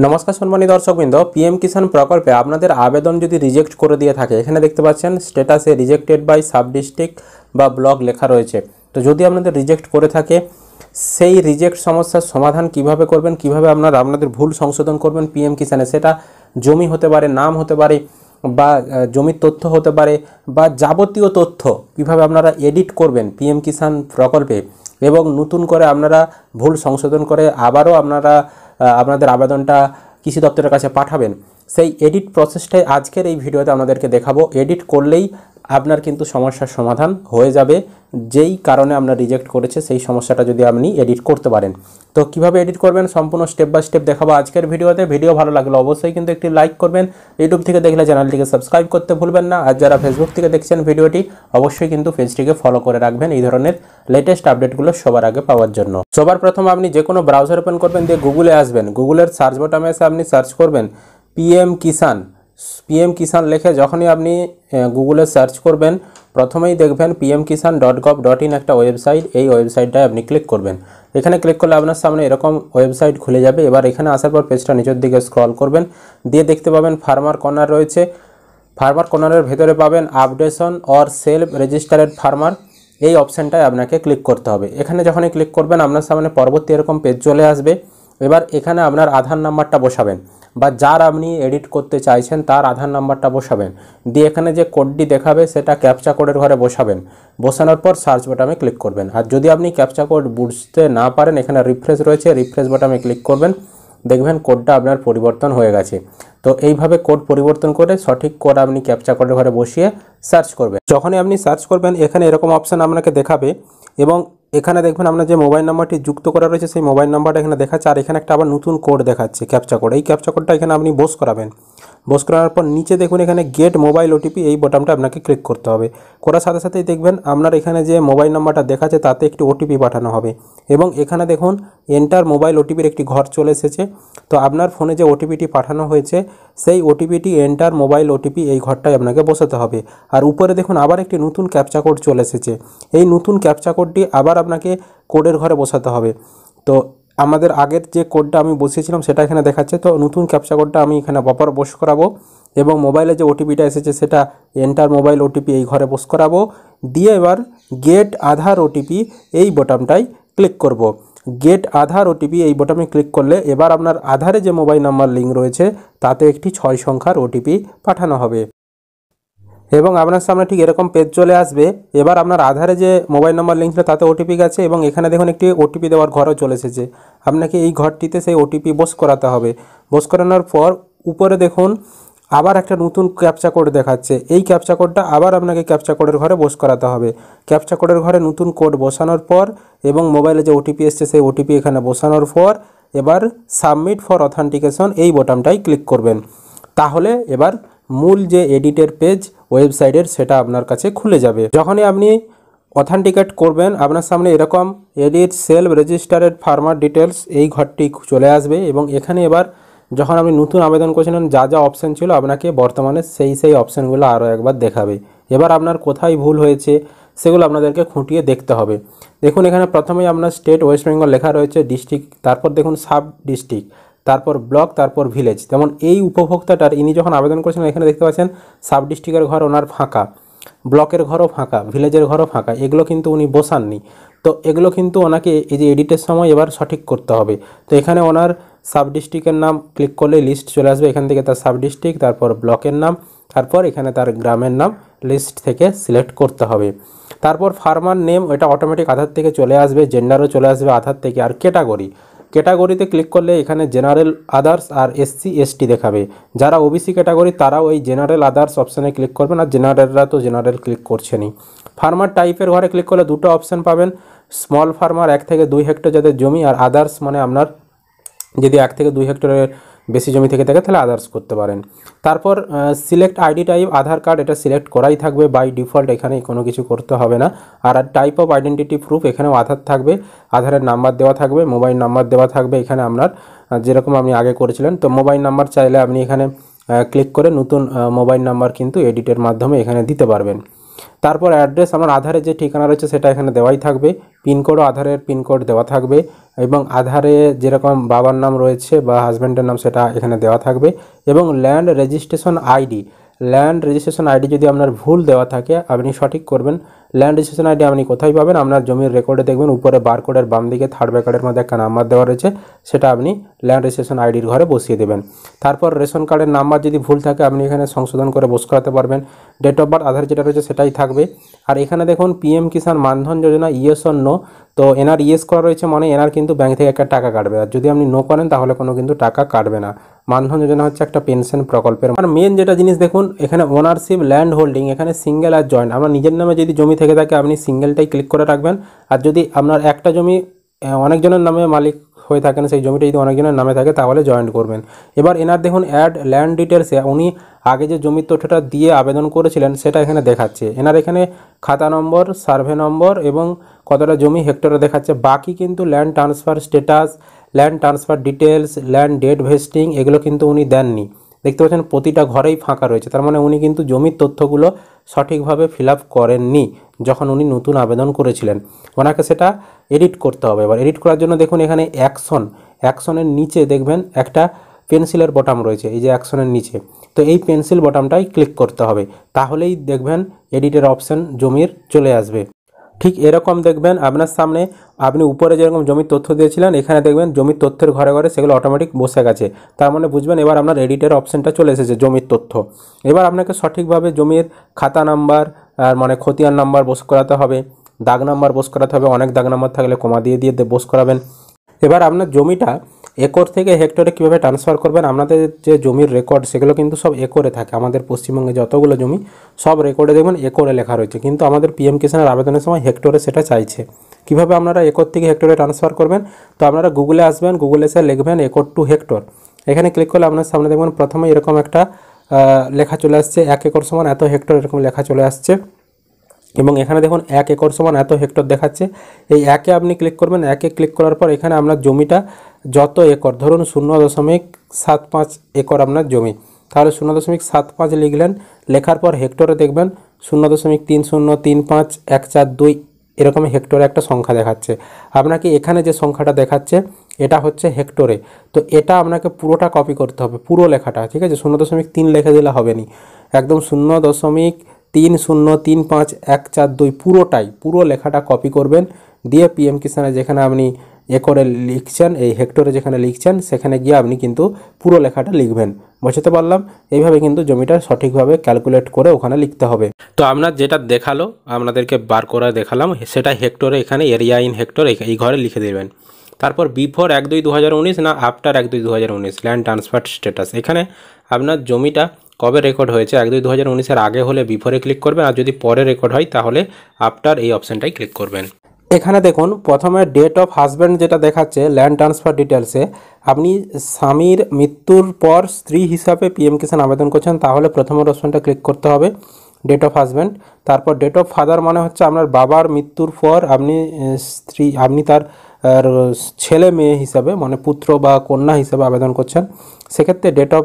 নমস্কার সম্মানিত দর্শকবৃন্দ, পিএম কিষাণ প্রকল্পে আপনাদের আবেদন যদি রিজেক্ট করে দিয়ে থাকে, এখানে দেখতে পাচ্ছেন স্ট্যাটাসে রিজেক্টেড বাই সাব ডিস্ট্রিক্ট বা ব্লক লেখা রয়েছে। তো যদি আপনাদের রিজেক্ট করে থাকে, সেই রিজেক্ট সমস্যার সমাধান কিভাবে করবেন, কিভাবে আপনাদের ভুল সংশোধন করবেন পিএম কিষাণে, সেটা জমি হতে পারে, নাম হতে পারে, বা জমির তথ্য হতে পারে, বা যাবতীয় তথ্য কিভাবে আপনারা এডিট করবেন পিএম কিষাণ প্রকল্পে এবং নতুন করে আপনারা ভুল সংশোধন করে আবারও আপনাদের আবেদনটা কৃষি দপ্তরের কাছে পাঠাবেন, সেই এডিট প্রসেসটাই আজকের এই ভিডিওতে আপনাদেরকে দেখাবো। এডিট করলেই আপনার কিন্তু সমস্যার সমাধান হয়ে যাবে, যেই কারণে আপনার রিজেক্ট করেছে সেই সমস্যাটা যদি আপনি এডিট করতে পারেন। তো কিভাবে এডিট করবেন সম্পূর্ণ স্টেপ বাই স্টেপ দেখাবো আজকের ভিডিওতে। ভিডিও ভালো লাগলে অবশ্যই কিন্তু একটি লাইক করবেন, ইউটিউব থেকে দেখলে চ্যানেলটিকে সাবস্ক্রাইব করতে ভুলবেন না, আর যারা ফেসবুক থেকে দেখছেন ভিডিওটি অবশ্যই কিন্তু পেজটিকে ফলো করে রাখবেন এই ধরনের লেটেস্ট আপডেটগুলো সবার আগে পাওয়ার জন্য। সবার প্রথম আপনি যে কোনো ব্রাউজার ওপেন করবেন, দিয়ে গুগলে আসবেন, গুগলের সার্চ বাটনে এসে আপনি সার্চ করবেন পিএম কিষাণ লিখে যখনই আপনি গুগলে সার্চ করবেন, প্রথমেই দেখবেন pmkisan.gov.in একটা ওয়েবসাইট। এই ওয়েবসাইটটায় আপনি ক্লিক করবেন। এখানে ক্লিক করলে আপনার সামনে এরকম ওয়েবসাইট খুলে যাবে। এবার এখানে আসার পর পেজটা নিচের দিকে স্ক্রল করবেন, দিয়ে দেখতে পাবেন ফার্মার কর্নার রয়েছে। ফার্মার কর্নারের ভেতরে পাবেন updation or self registered farmer, এই অপশানটায় আপনাকে ক্লিক করতে হবে। এখানে যখনই ক্লিক করবেন আপনার সামনে পরবর্তী এরকম পেজ চলে আসবে। এবার এখানে আপনার আধার নাম্বারটা বসাবেন, বা যার আপনি এডিট করতে চাইছেন তার আধার নাম্বারটা বসাবেন, দিয়ে এখানে যে কোডটি দেখাবে সেটা ক্যাপচা কোডের ঘরে বসাবেন। বসানোর পর সার্চ বাটনে ক্লিক করবেন। আর যদি আপনি ক্যাপচা কোড বুঝতে না পারেন, এখানে রিফ্রেশ রয়েছে, রিফ্রেশ বাটনে ক্লিক করবেন, দেখবেন কোডটা আপনার পরিবর্তন হয়ে গেছে। তো এইভাবে কোড পরিবর্তন করে সঠিক কোড আপনি ক্যাপচা কোডের ঘরে বসিয়ে সার্চ করবেন। যখনই আপনি সার্চ করবেন এখানে এরকম অপশান আপনাকে দেখাবে, এবং এখানে দেখবেন আপনার যে মোবাইল নাম্বারটি যুক্ত করা রয়েছে সেই মোবাইল নাম্বারটা এখানে দেখাচ্ছে, আর এখানে একটা আবার নতুন কোড দেখাচ্ছে ক্যাপচা কোড। এই ক্যাপচা কোডটা এখানে আপনি বস করাবেন। বস করানোর পর নিচে দেখুন এখানে গেট মোবাইল ওটিপি, এই বোতামটা আপনাকে ক্লিক করতে হবে। করার সাথে সাথেই দেখবেন আপনার এখানে যে মোবাইল নাম্বারটা দেখাচ্ছে তাতে একটি ওটিপি পাঠানো হবে, এবং এখানে দেখুন এন্টার মোবাইল ওটিপির একটি ঘর চলে এসেছে। তো আপনার ফোনে যে ওটিপিটি পাঠানো হয়েছে সেই ওটিপিটি এন্টার মোবাইল ওটিপি, এই ঘরটায় আপনাকে বসাতে হবে। আর উপরে দেখুন আবার একটি নতুন ক্যাপচা কোড চলে এসেছে। এই নতুন ক্যাপচা কোডটি আবার আপনাকে কোডের ঘরে বসাতে হবে। তো আমাদের আগের যে কোডটা আমি বসিয়েছিলাম সেটা এখানে দেখাচ্ছে। তো নতুন ক্যাপচা কোডটা আমি এখানে বারবার বস করাবো, এবং মোবাইলে যে ওটিপিটা এসেছে সেটা এন্টার মোবাইল ওটিপি এই ঘরে বস করাবো। দিয়ে এবার গেট আধার ওটিপি এই বোতামটায় ক্লিক করব। গেট আধার ওটিপি এই বোতামে ক্লিক করলে এবার আপনার আধারে যে মোবাইল নাম্বার লিঙ্ক রয়েছে তাতে একটি 6 সংখ্যার ওটিপি পাঠানো হবে, এবং আপনার সামনে ঠিক এরকম পেজ চলে আসবে। এবার আপনার আধারে যে মোবাইল নাম্বার লিঙ্ক ছিল তাতে ওটিপি গেছে, এবং এখানে দেখুন একটি ওটিপি দেওয়ার ঘরও চলে এসেছে। আপনাকে এই ঘরটিতে সেই ওটিপি বস করাতে হবে। বস করানোর পর উপরে দেখুন আবার একটা নতুন ক্যাপচা কোড দেখাচ্ছে। এই ক্যাপচা কোডটা আবার আপনাকে ক্যাপচা কোডের ঘরে বস করাতে হবে। ক্যাপচা কোডের ঘরে নতুন কোড বসানোর পর এবং মোবাইলে যে ওটিপি এসছে সেই ওটিপি এখানে বসানোর পর এবার সাবমিট ফর অথেন্টিকেশন এই বোতামটাই ক্লিক করবেন। তাহলে এবার মূল যে এডিটের পেজ ওয়েবসাইটের সেটা আপনার কাছে খুলে যাবে। যখনই আপনি অথেন্টিকেট করবেন আপনার সামনে এরকম edit self registered farmer details এই ঘরটি চলে আসবে, এবং এখানে এবার যখন আপনি নতুন আবেদন করেছিলেন যা যা অপশান ছিল আপনাকে বর্তমানে সেই অপশানগুলো আরও একবার দেখাবে। এবার আপনার কোথায় ভুল হয়েছে সেগুলো আপনাদেরকে খুঁটিয়ে দেখতে হবে। দেখুন এখানে প্রথমেই আপনার স্টেট ওয়েস্ট বেঙ্গল লেখা রয়েছে, ডিস্ট্রিক্ট, তারপর দেখুন সাব ডিস্ট্রিক্ট, তারপর ব্লক, তারপর ভিলেজ। যেমন এই উপভোক্তাটার ইনি যখন আবেদন করেছিলেন এখানে দেখতে পাচ্ছেন সাব ডিস্ট্রিক্টের ঘর ওনার ফাঁকা, ব্লকের ঘরও ফাঁকা, ভিলেজের ঘরও ফাঁকা, এগুলো কিন্তু উনি বসাননি। তো এগুলো কিন্তু ওনাকে এই যে এডিটের সময় এবার সঠিক করতে হবে। তো এখানে ওনার সাব ডিস্ট্রিক্টের নাম ক্লিক করলে লিস্ট চলে আসবে, এখান থেকে তার সাব ডিস্ট্রিক্ট, তারপর ব্লকের নাম, তারপর এখানে তার গ্রামের নাম লিস্ট থেকে সিলেক্ট করতে হবে। তারপর ফার্মার নেম ওটা অটোমেটিক আধার থেকে চলে আসবে, জেন্ডারও চলে আসবে আধার থেকে। আর ক্যাটাগরিতে ক্লিক করলে এখানে জেনারেল আদার্স আর SC ST দেখাবে। যারা OBC ক্যাটাগরি তারাও ওই জেনারেল আদার্স অপশানে ক্লিক করবেন, আর জেনারেলরা তো জেনারেল ক্লিক করছেনই। ফার্মার টাইপের ঘরে ক্লিক করলে দুটো অপশান পাবেন, স্মল ফার্মার 1 থেকে 2 হেক্টর যাদের জমি, আর আদার্স মানে আপনার যদি 1 থেকে 2 হেক্টরের বেশি জমি থেকে থাকে তাহলে আদার্স করতে পারেন। তারপর সিলেক্ট আইডি টাইপ আধার কার্ড, এটা সিলেক্ট করাই থাকবে বাই ডিফল্ট, এখানে কোনো কিছু করতে হবে না। আর টাইপ অফ আইডেন্টিটি প্রুফ এখানেও আধার থাকবে, আধারের নাম্বার দেওয়া থাকবে, মোবাইল নাম্বার দেওয়া থাকবে। এখানে আপনার যেরকম আপনি আগে করেছিলেন, তো মোবাইল নাম্বার চাইলে আপনি এখানে ক্লিক করে নতুন মোবাইল নাম্বার কিন্তু এডিটের মাধ্যমে এখানে দিতে পারবেন। তারপর অ্যাড্রেস, আমার আধারে যে ঠিকানা রয়েছে সেটা এখানে দেওয়াই থাকবে, পিনকোডও আধারের পিনকোড দেওয়া থাকবে, এবং আধারে যেরকম বাবার নাম রয়েছে বা হাজব্যান্ডের নাম সেটা এখানে দেওয়া থাকবে, এবং land registration ID, land registration ID যদি আপনার ভুল দেওয়া থাকে আপনি সঠিক করবেন। ল্যান্ড রেজিস্ট্রেশন আইডি আপনি কোথায় পাবেন? আপনার জমির রেকর্ডে দেখবেন উপরে বারকোডের বাম দিকে থার্ড ব্র্যাকেটের মধ্যে একটা নাম্বার দেওয়া রয়েছে, সেটা আপনি ল্যান্ড রেজিস্ট্রেশন আইডির ঘরে বসিয়ে দেবেন। তারপর রেশন কার্ডের নাম্বার যদি ভুল থাকে আপনি এখানে সংশোধন করে বস করাতে পারবেন। ডেট অফ বার্থ আধার যেটা রয়েছে সেটাই থাকবে। আর এখানে দেখুন PM Kisan Maandhan Yojana yes or no, তো এনার ইয়েস করা রয়েছে মানে এনার কিন্তু ব্যাংক থেকে একটা টাকা কাটবে, আর যদি আপনি নো করেন তাহলে কোনো কিন্তু টাকা কাটবে না। মানধন যোজনা হচ্ছে একটা পেনশন প্রকল্পের। আর মেন যেটা জিনিস দেখুন এখানে ওনারশিপ ল্যান্ড হোল্ডিং, এখানে সিঙ্গেল আর জয়েন্ট, আপনার নিজের নামে যদি জমি থেকে থাকে আপনি সিঙ্গেলটাই ক্লিক করে রাখবেন, আর যদি আপনার একটা জমি অনেকজনের নামে মালিক হয়ে থাকেন, সেই জমিটা যদি অনেকজনের নামে থাকে তাহলে জয়েন্ট করবেন। এবার এনার দেখুন অ্যাড ল্যান্ড ডিটেলসে উনি আগে যে জমির তথ্যটা দিয়ে আবেদন করেছিলেন সেটা এখানে দেখাচ্ছে। এনার এখানে খাতা নম্বর, সার্ভে নম্বর এবং কতটা জমি হেক্টরে দেখাচ্ছে। বাকি কিন্তু land transfer status, land transfer details, land date vesting এগুলো কিন্তু উনি দেননি। দেখতে পাচ্ছেন প্রতিটা ঘরেই ফাঁকা রয়েছে, তার মানে উনি কিন্তু জমির তথ্যগুলো সঠিকভাবে ফিল আপ করেননি যখন উনি নতুন আবেদন করেছিলেন। ওনাকে সেটা এডিট করতে হবে। এবার এডিট করার জন্য দেখুন এখানে অ্যাকশনের নিচে দেখবেন একটা পেন্সিলের বটম রয়েছে, এই যে অ্যাকশনের নিচে, তো এই পেন্সিল বটমটাই ক্লিক করতে হবে, তাহলেই দেখবেন এডিটের অপশান জমির চলে আসবে। ঠিক এরকম দেখবেন আপনার সামনে, আপনি উপরে যেরকম জমির তথ্য দিয়েছিলেন এখানে দেখবেন জমির তথ্যের ঘরে ঘরে সেগুলো অটোমেটিক বসে গেছে, তার মানে বুঝবেন এবার আপনার এডিটের অপশানটা চলে এসেছে জমির তথ্য। এবার আপনাকে সঠিকভাবে জমির খাতা নাম্বার আর মানে খতিয়ান নাম্বার বস করাতে হবে, দাগ নাম্বার বস করাতে হবে, অনেক দাগ নাম্বার থাকলে কমা দিয়ে দিয়ে বস করাবেন। এবার আপনার জমিটা একর থেকে হেক্টরে কীভাবে ট্রান্সফার করবেন, আপনাদের যে জমির রেকর্ড সেগুলো কিন্তু সব একরে থাকে, আমাদের পশ্চিমবঙ্গে যতগুলো জমি সব রেকর্ডে দেখবেন একরে লেখা রয়েছে, কিন্তু আমাদের পিএম কিষাণের আবেদনের সময় হেক্টরে সেটা চাইছে। কীভাবে আপনারা একর থেকে হেক্টরে ট্রান্সফার করবেন, তো আপনারা গুগলে আসবেন, গুগলে এসে লিখবেন একর টু হেক্টর, এখানে ক্লিক করলে আপনার সামনে দেখবেন প্রথমে এরকম একটা লেখা চলে আসছে, 1 একর সমান এত হেক্টর, এরকম লেখা চলে আসছে, এবং এখানে দেখুন 1 একর সমান এত হেক্টর দেখাচ্ছে। এই একে আপনি ক্লিক করবেন, একে ক্লিক করার পর এখানে আপনার জমিটা যত একর, ধরুন 0.75 একর আপনার জমি, তাহলে 0.75 লিখলেন, লেখার পর হেক্টরে দেখবেন 0.3035142 এরকম হেক্টরে একটা সংখ্যা দেখাচ্ছে। আপনাকে এখানে যে সংখ্যাটা দেখাচ্ছে এটা হচ্ছে হেক্টরে, তো এটা আপনাকে পুরোটা কপি করতে হবে, পুরো লেখাটা, ঠিক আছে? 0.3 লিখে দিলে হবে না, একদম 0.3035142 পুরোটাই, পুরো লেখাটা কপি করবেন, দিয়ে পিএম কিষাণে যেখানে আপনি একরে লিখছেন, এই হেক্টরে যেখানে লিখছেন সেখানে গিয়ে আপনি কিন্তু পুরো লেখাটা লিখবেন। বুঝতে পারলাম? এইভাবে কিন্তু জমিটা সঠিকভাবে ক্যালকুলেট করে ওখানে লিখতে হবে। তো আপনার যেটা দেখালো, আপনাদেরকে বার করে দেখালাম, সেটা হেক্টরে এখানে এরিয়া ইন হেক্টর এই ঘরে লিখে দেবেন। তারপর বিফোর 1/2/2019 না আফটার 1/2/2019 ল্যান্ড ট্রান্সফার স্ট্যাটাস, এখানে আপনার জমিটা কবে রেকর্ড হয়েছে, 1/2/2019 আগে হলে বিফোরে ক্লিক করবেন, আর যদি পরে রেকর্ড হয় তাহলে আফটার এই অপশানটাই ক্লিক করবেন। এখানে দেখুন প্রথমে ডেট অফ হাজব্যান্ড যেটা দেখাচ্ছে ল্যান্ড ট্রান্সফার ডিটেলসে, আপনি স্বামীর মৃত্যুর পর স্ত্রী হিসাবে পিএম কিষাণ আবেদন করছেন তাহলে প্রথমের অপশানটা ক্লিক করতে হবে, ডেট অফ হাজব্যান্ড। তারপর ডেট অফ ফাদার মানে হচ্ছে আপনার বাবার মৃত্যুর পর আপনি তার ছেলে মেয়ে হিসাবে মানে পুত্র বা কন্যা হিসাবে আবেদন করছেন, সেক্ষেত্রে ডেট অফ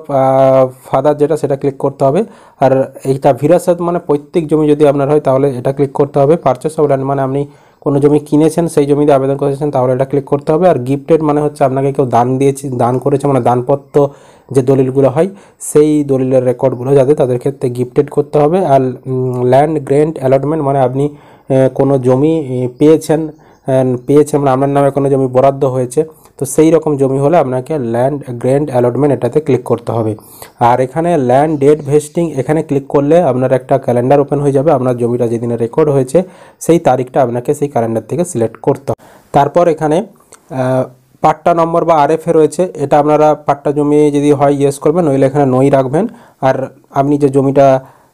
ফাদার যেটা সেটা ক্লিক করতে হবে। আর এইটা ভিরাসত মানে পৈতৃক জমি যদি আপনার হয় তাহলে এটা ক্লিক করতে হবে। পারচেস অফ ল্যান্ড মানে আপনি কোনো জমি কিনেছেন সেই জমিতে আবেদন করেছেন তাহলে এটা ক্লিক করতে হবে। আর গিফটেড মানে হচ্ছে আপনাকে কেউ দান করেছে, মানে দানপত্র যে দলিলগুলো হয় সেই দলিলের রেকর্ডগুলো যাতে তাদের ক্ষেত্রে গিফটেড করতে হবে। আর ল্যান্ড গ্র্যান্ট অ্যালটমেন্ট মানে আপনি কোনো জমি পেয়েছেন মানে আপনার নামে কোনো জমি বরাদ্দ হয়েছে, তো সেই রকম জমি হলে আপনাকে ল্যান্ড গ্র্যান্ট অ্যালটমেন্ট এটাতে ক্লিক করতে হবে। আর এখানে ল্যান্ড ডেট ভেস্টিং এখানে ক্লিক করলে আপনার একটা ক্যালেন্ডার ওপেন হয়ে যাবে, আপনার জমিটা যেদিনে রেকর্ড হয়েছে সেই তারিখটা আপনাকে সেই ক্যালেন্ডার থেকে সিলেক্ট করতে হবে। তারপর এখানে পাট্টা নম্বর বা আরএফএ রয়েছে, এটা আপনারা পাট্টা জমি যদি হয় ইয়েস করবেন, নইলে এখানে নই রাখবেন। আর আপনি যে জমিটা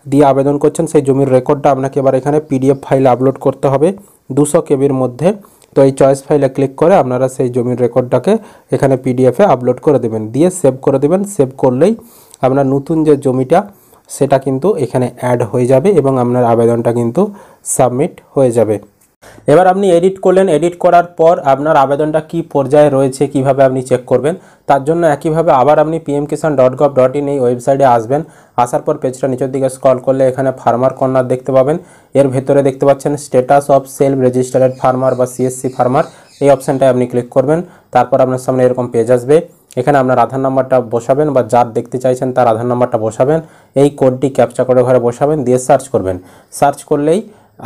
দিয়ে আবেদন করছেন সেই জমির রেকর্ডটা আপনাকে এবার এখানে পিডিএফ ফাইল আপলোড করতে হবে 200 কেবির মধ্যে। তো এই চয়েস ফাইলে ক্লিক করে আপনারা সেই জমির রেকর্ডটাকে এখানে পিডিএফে আপলোড করে দেবেন, দিয়ে সেভ করে দেবেন। সেভ করলেই আপনার নতুন যে জমিটা সেটা কিন্তু এখানে অ্যাড হয়ে যাবে এবং আপনার আবেদনটা কিন্তু সাবমিট হয়ে যাবে। এবার আপনি এডিট করলেন, এডিট করার পর আপনার আবেদনটা কি পর্যায়ে রয়েছে কিভাবে আপনি চেক করবেন, তার জন্য একইভাবে আবার আপনি pmkisan.gov.in এই ওয়েবসাইটে আসবেন। আসার পর পেজটা নিচের দিকে স্ক্রল করলে এখানে ফার্মার কর্নার দেখতে পাবেন। এর ভেতরে দেখতে পাচ্ছেন status of self registered farmer বা সিএসসি ফার্মার, এই অপশানটায় আপনি ক্লিক করবেন। তারপর আপনার সামনে এরকম পেজ আসবে। এখানে আপনার আধার নাম্বারটা বসাবেন বা যার দেখতে চাইছেন তার আধার নাম্বারটা বসাবেন, এই কোডটি ক্যাপচা করে ঘরে বসাবেন, দিয়ে সার্চ করবেন। সার্চ করলেই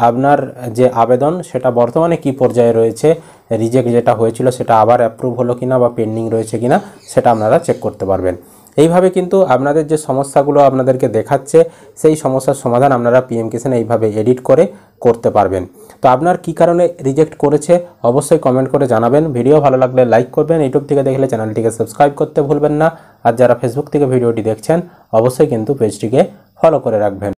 আপনার যে আবেদন সেটা বর্তমানে কি পর্যায়ে রয়েছে, রিজেক্ট যেটা হয়েছিল সেটা আবার অ্যাপ্রুভ হলো কিনা বা পেন্ডিং রয়েছে কিনা সেটা আপনারা চেক করতে পারবেন। এইভাবে কিন্তু আপনাদের যে সমস্যাগুলো আপনাদেরকে দেখাচ্ছে সেই সমস্যার সমাধান আপনারা পিএম কিষাণ এইভাবে এডিট করে করতে পারবেন। তো আপনার কি কারণে রিজেক্ট করেছে অবশ্যই কমেন্ট করে জানাবেন। ভিডিও ভালো লাগলে লাইক করবেন, ইউটিউব থেকে দেখলে চ্যানেলটিকে সাবস্ক্রাইব করতে ভুলবেন না, আর যারা ফেসবুক থেকে ভিডিওটি দেখছেন অবশ্যই কিন্তু পেজটিকে ফলো করে রাখবেন।